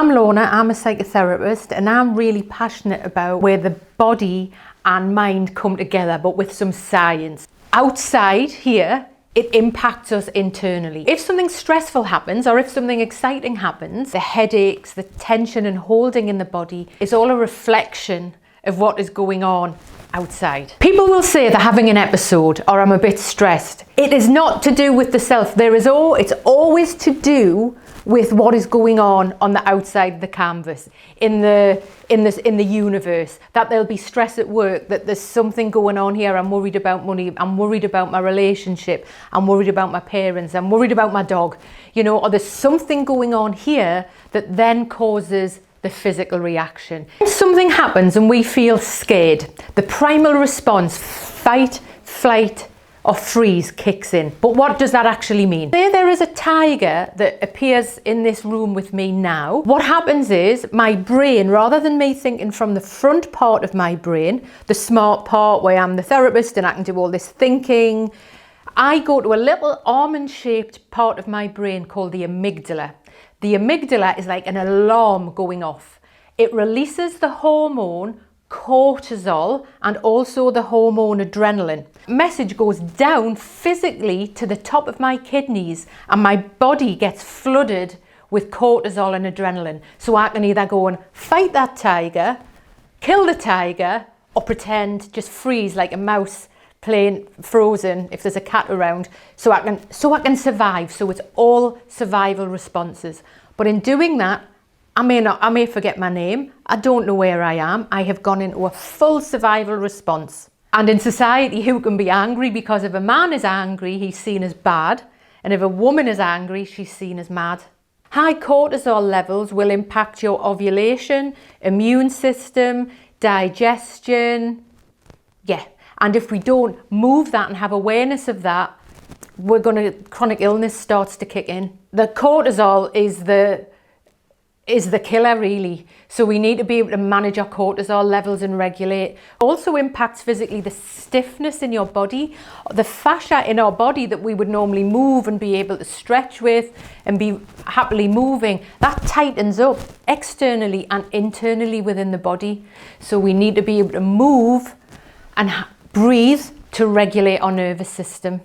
I'm Lorna, I'm a psychotherapist, and I'm really passionate about where the body and mind come together, but with some science. Outside here, it impacts us internally. If something stressful happens, or if something exciting happens, the headaches, the tension and holding in the body is all a reflection of what is going on outside. People will say they're having an episode, or I'm a bit stressed. It is not to do with the self. It's always to do with what is going on the outside of the canvas, in the universe. That there'll be stress at work, that there's something going on here. I'm worried about money, I'm worried about my relationship, I'm worried about my parents, I'm worried about my dog, or there's something going on here that then causes the physical reaction. When something happens and we feel scared, the primal response, fight, flight, or freeze, kicks in. But what does that actually mean? Say there is a tiger that appears in this room with me now. What happens is my brain, rather than me thinking from the front part of my brain, the smart part where I'm the therapist and I can do all this thinking, I go to a little almond-shaped part of my brain called the amygdala. The amygdala is like an alarm going off. It releases the hormone cortisol and also the hormone adrenaline. Message goes down physically to the top of my kidneys, and my body gets flooded with cortisol and adrenaline. So I can either go and fight that tiger, kill the tiger, or pretend, just freeze like a mouse playing frozen if there's a cat around, so I can survive. So it's all survival responses. But in doing that, I may forget my name, I don't know where I am, I have gone into a full survival response. And in society, who can be angry? Because if a man is angry, he's seen as bad, and if a woman is angry, she's seen as mad. High cortisol levels will impact your ovulation, immune system, digestion, and if we don't move that and have awareness of that, chronic illness starts to kick in. The cortisol is the killer, really. So we need to be able to manage our cortisol levels and regulate. Also impacts physically the stiffness in your body, the fascia in our body that we would normally move and be able to stretch with and be happily moving. That tightens up externally and internally within the body. So we need to be able to move and breathe to regulate our nervous system.